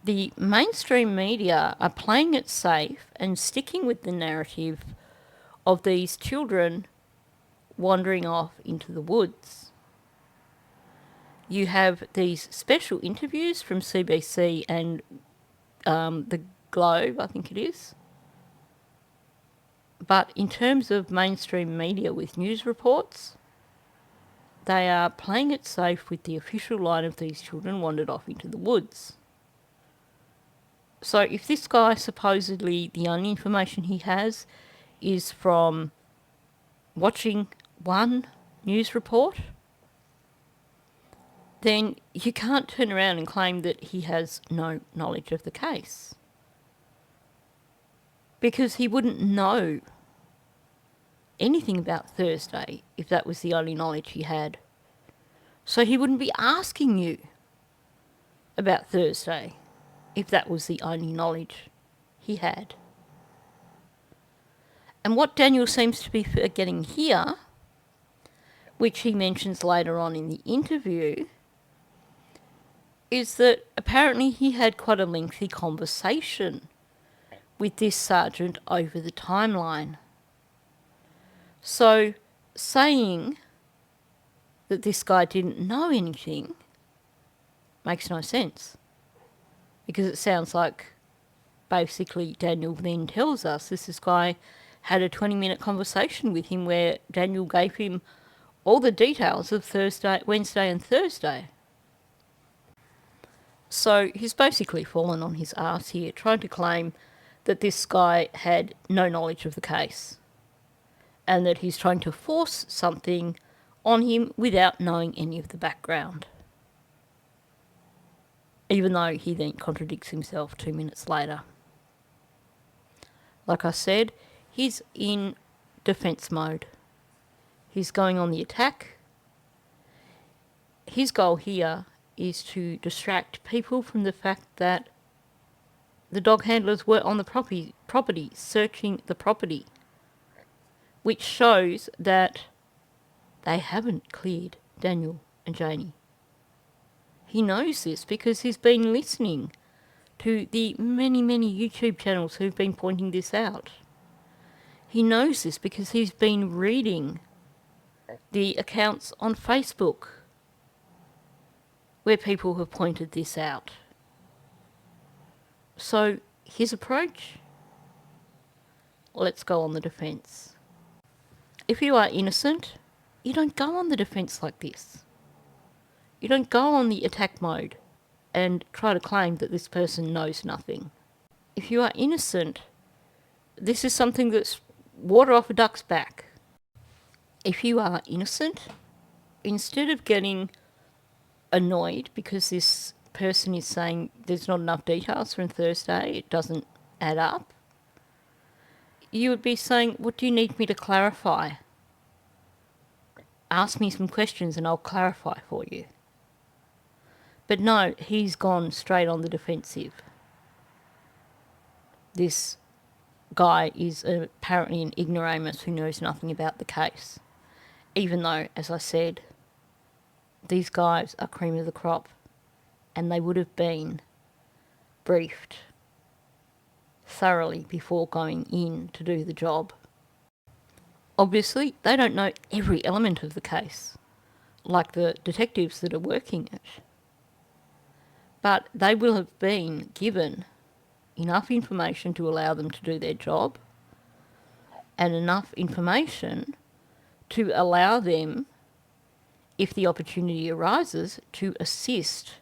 The mainstream media are playing it safe and sticking with the narrative of these children wandering off into the woods. You have these special interviews from CBC and the Globe, I think it is. But in terms of mainstream media with news reports, they are playing it safe with the official line of these children wandered off into the woods. So if this guy supposedly the only information he has is from watching one news report, then you can't turn around and claim that he has no knowledge of the case. Because he wouldn't know anything about Thursday if that was the only knowledge he had. So he wouldn't be asking you about Thursday if that was the only knowledge he had. And what Daniel seems to be forgetting here, which he mentions later on in the interview, is that apparently he had quite a lengthy conversation with this sergeant over the timeline. So saying that this guy didn't know anything makes no sense, because it sounds like basically Daniel then tells us this guy had a 20-minute conversation with him where Daniel gave him all the details of Wednesday and Thursday. So he's basically fallen on his arse here, trying to claim that this guy had no knowledge of the case and that he's trying to force something on him without knowing any of the background. Even though he then contradicts himself 2 minutes later. Like I said, he's in defence mode. He's going on the attack. His goal here is to distract people from the fact that the dog handlers were on the property, searching the property, which shows that they haven't cleared Daniel and Janie. He knows this because he's been listening to the many, many YouTube channels who've been pointing this out. He knows this because he's been reading the accounts on Facebook where people have pointed this out. So his approach, let's go on the defence. If you are innocent, you don't go on the defence like this. You don't go on the attack mode and try to claim that this person knows nothing. If you are innocent, this is something that's water off a duck's back. If you are innocent, instead of getting annoyed because this person is saying there's not enough details from Thursday, it doesn't add up, you would be saying, what do you need me to clarify? Ask me some questions and I'll clarify for you. But no, he's gone straight on the defensive. This guy is apparently an ignoramus who knows nothing about the case. Even though, as I said, these guys are cream of the crop and they would have been briefed thoroughly before going in to do the job. Obviously, they don't know every element of the case, like the detectives that are working it. But they will have been given enough information to allow them to do their job and enough information to allow them, if the opportunity arises, to assist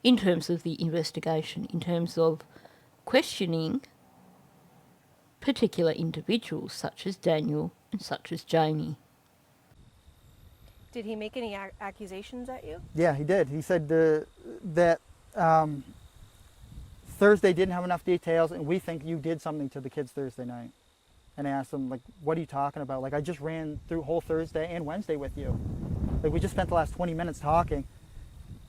in terms of the investigation, in terms of questioning particular individuals such as Daniel and such as Jamie. Did he make any accusations at you? Yeah, he did. He said that Thursday didn't have enough details and we think you did something to the kids Thursday night. And I asked him, like, what are you talking about? Like, I just ran through whole Thursday and Wednesday with you. Like, we just spent the last 20 minutes talking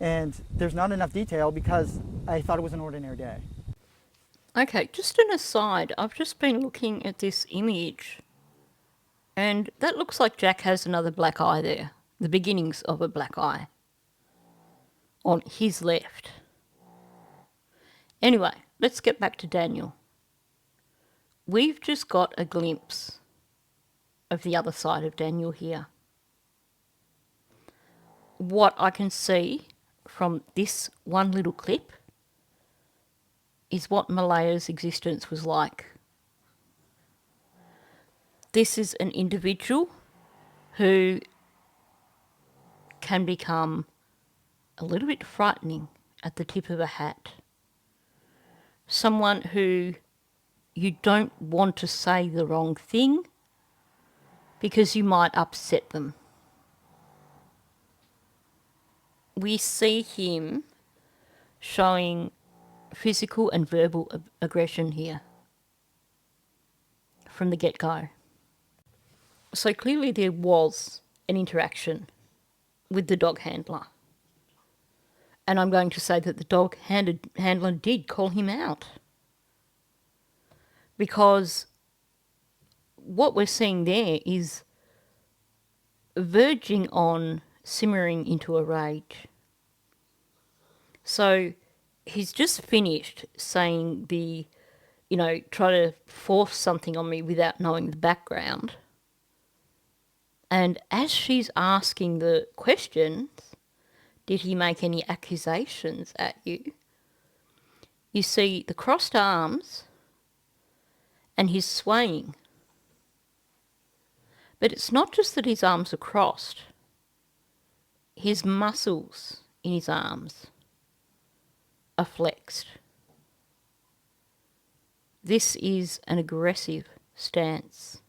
and there's not enough detail because I thought it was an ordinary day. Okay, just an aside, I've just been looking at this image and that looks like Jack has another black eye there, the beginnings of a black eye on his left. Anyway, let's get back to Daniel. We've just got a glimpse of the other side of Daniel here. What I can see from this one little clip is what Malaya's existence was like. This is an individual who can become a little bit frightening at the tip of a hat. Someone who you don't want to say the wrong thing because you might upset them. We see him showing physical and verbal aggression here from the get-go. So clearly there was an interaction with the dog handler. And I'm going to say that the dog handler did call him out. Because what we're seeing there is verging on simmering into a rage. So he's just finished saying try to force something on me without knowing the background. And as she's asking the questions, did he make any accusations at you? You see the crossed arms and he's swaying. But it's not just that his arms are crossed. His muscles in his arms are flexed. This is an aggressive stance.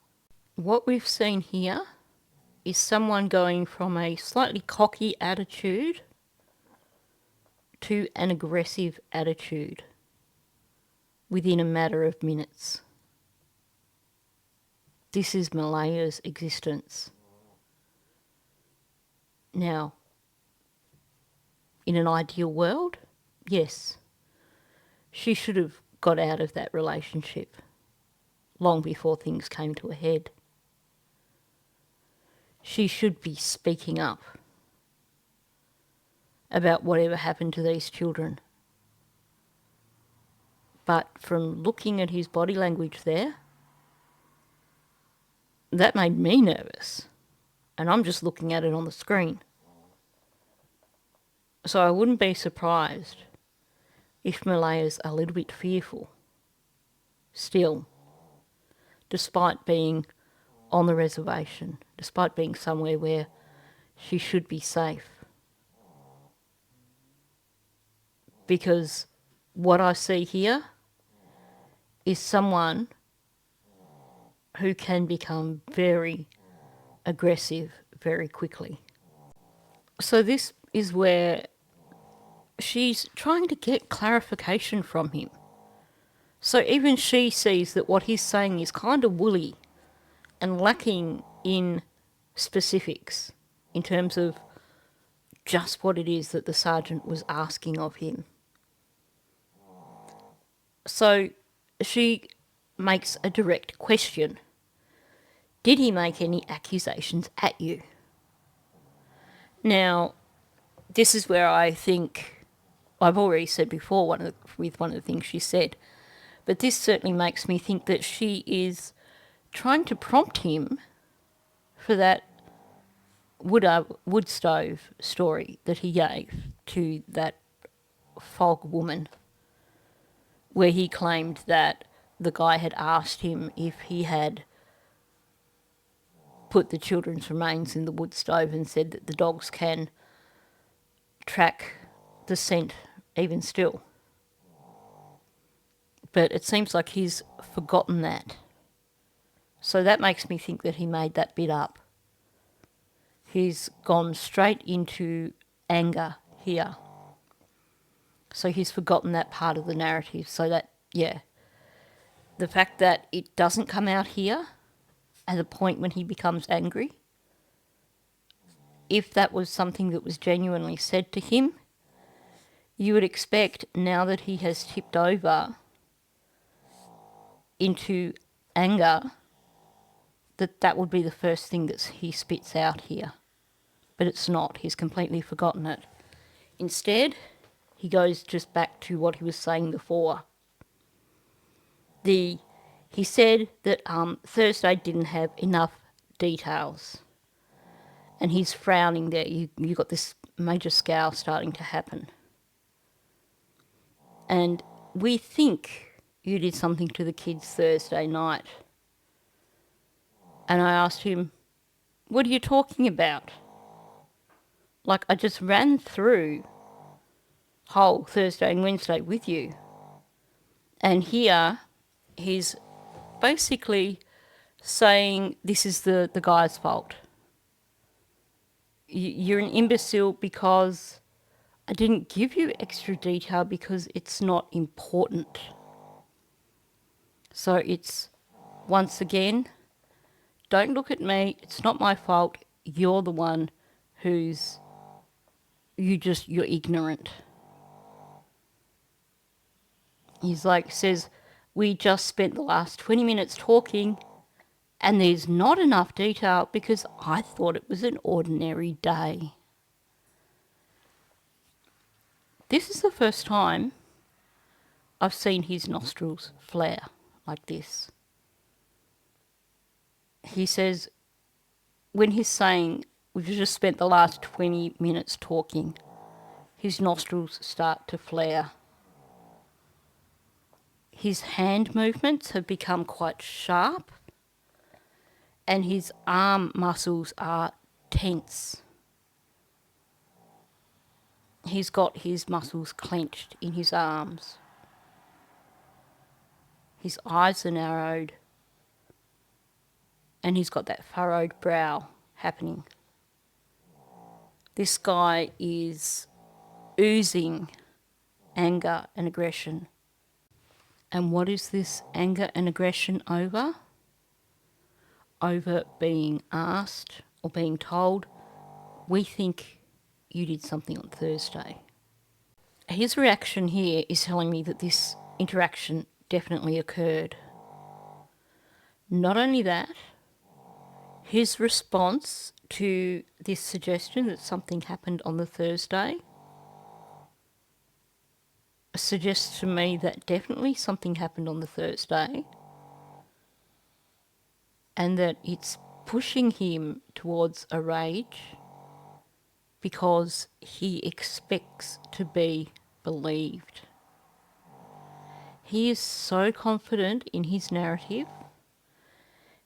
What we've seen here is someone going from a slightly cocky attitude to an aggressive attitude within a matter of minutes. This is Malaya's existence. Now, in an ideal world, yes, she should have got out of that relationship long before things came to a head. She should be speaking up about whatever happened to these children. But from looking at his body language there, that made me nervous. And I'm just looking at it on the screen. So I wouldn't be surprised if Malaya's a little bit fearful still, despite being on the reservation, despite being somewhere where she should be safe. Because what I see here is someone who can become very aggressive very quickly. So this is where she's trying to get clarification from him. So even she sees that what he's saying is kind of woolly and lacking in specifics in terms of just what it is that the sergeant was asking of him. So she makes a direct question. Did he make any accusations at you? Now, this is where I think, I've already said before with one of the things she said, but this certainly makes me think that she is trying to prompt him for that wood stove story that he gave to that fog woman, where he claimed that the guy had asked him if he had put the children's remains in the wood stove and said that the dogs can track the scent even still. But it seems like he's forgotten that. So that makes me think that he made that bit up. He's gone straight into anger here. So he's forgotten that part of the narrative. So that, yeah, the fact that it doesn't come out here at a point when he becomes angry, if that was something that was genuinely said to him, you would expect, now that he has tipped over into anger, that would be the first thing that he spits out here. But it's not. He's completely forgotten it. Instead, he goes just back to what he was saying before. He said that Thursday didn't have enough details. And he's frowning there. You got this major scowl starting to happen. And we think you did something to the kids Thursday night. And I asked him, what are you talking about? Like, I just ran through whole Thursday and Wednesday with you. And here, he's basically saying this is the guy's fault. You're an imbecile because I didn't give you extra detail because it's not important. So it's, once again, don't look at me, it's not my fault, you're the one who's, you're ignorant. He's like, says, we just spent the last 20 minutes talking and there's not enough detail because I thought it was an ordinary day. This is the first time I've seen his nostrils flare like this. He says, when he's saying, we've just spent the last 20 minutes talking, his nostrils start to flare. His hand movements have become quite sharp and his arm muscles are tense. He's got his muscles clenched in his arms. His eyes are narrowed. And he's got that furrowed brow happening. This guy is oozing anger and aggression. And what is this anger and aggression over? Over being asked or being told, we think you did something on Thursday. His reaction here is telling me that this interaction definitely occurred. Not only that, his response to this suggestion that something happened on the Thursday suggests to me that definitely something happened on the Thursday and that it's pushing him towards a rage because he expects to be believed. He is so confident in his narrative.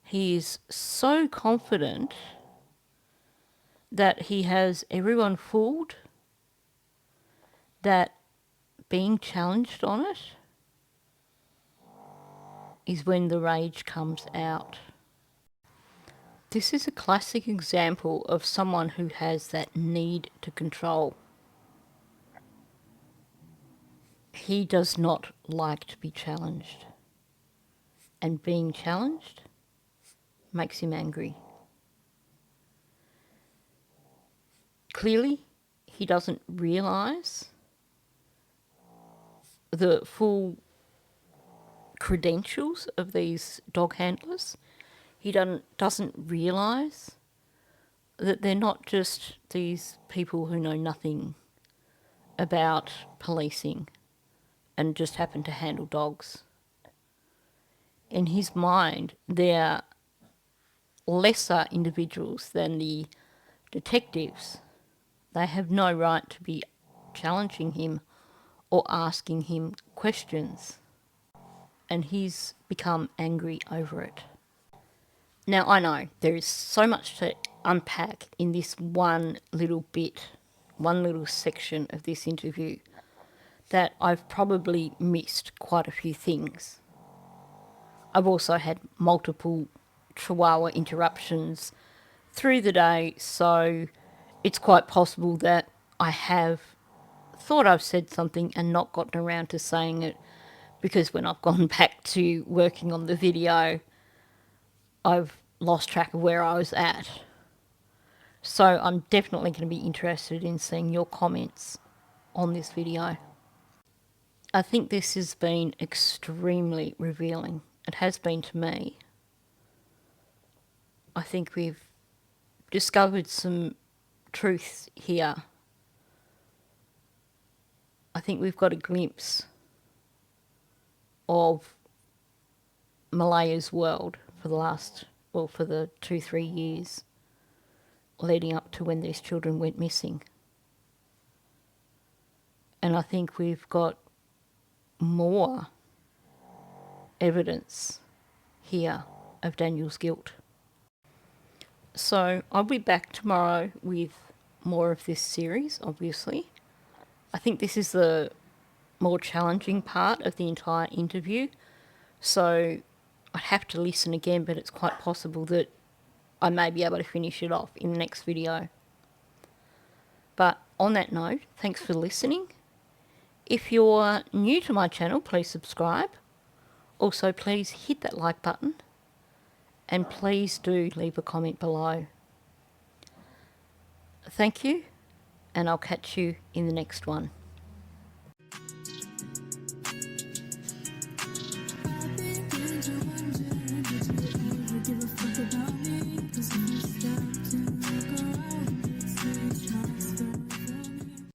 He is so confident that he has everyone fooled, that being challenged on it is when the rage comes out. This is a classic example of someone who has that need to control. He does not like to be challenged, and being challenged makes him angry. Clearly, he doesn't realise the full credentials of these dog handlers. He doesn't realise that they're not just these people who know nothing about policing and just happen to handle dogs. In his mind, they're lesser individuals than the detectives. They have no right to be challenging him or asking him questions. And he's become angry over it. Now, I know there is so much to unpack in this one little bit, one little section of this interview, that I've probably missed quite a few things. I've also had multiple Chihuahua interruptions through the day, so it's quite possible that I have thought I've said something and not gotten around to saying it, because when I've gone back to working on the video, I've lost track of where I was at. So I'm definitely going to be interested in seeing your comments on this video. I think this has been extremely revealing. It has been to me. I think we've discovered some truths here. I think we've got a glimpse of Malaya's world for the 2-3 years leading up to when these children went missing. And I think we've got more evidence here of Daniel's guilt. So I'll be back tomorrow with more of this series, obviously. I think this is the more challenging part of the entire interview, so I'd have to listen again, but it's quite possible that I may be able to finish it off in the next video. But on that note, thanks for listening. If you're new to my channel, please subscribe. Also, please hit that like button, and please do leave a comment below. Thank you, and I'll catch you in the next one.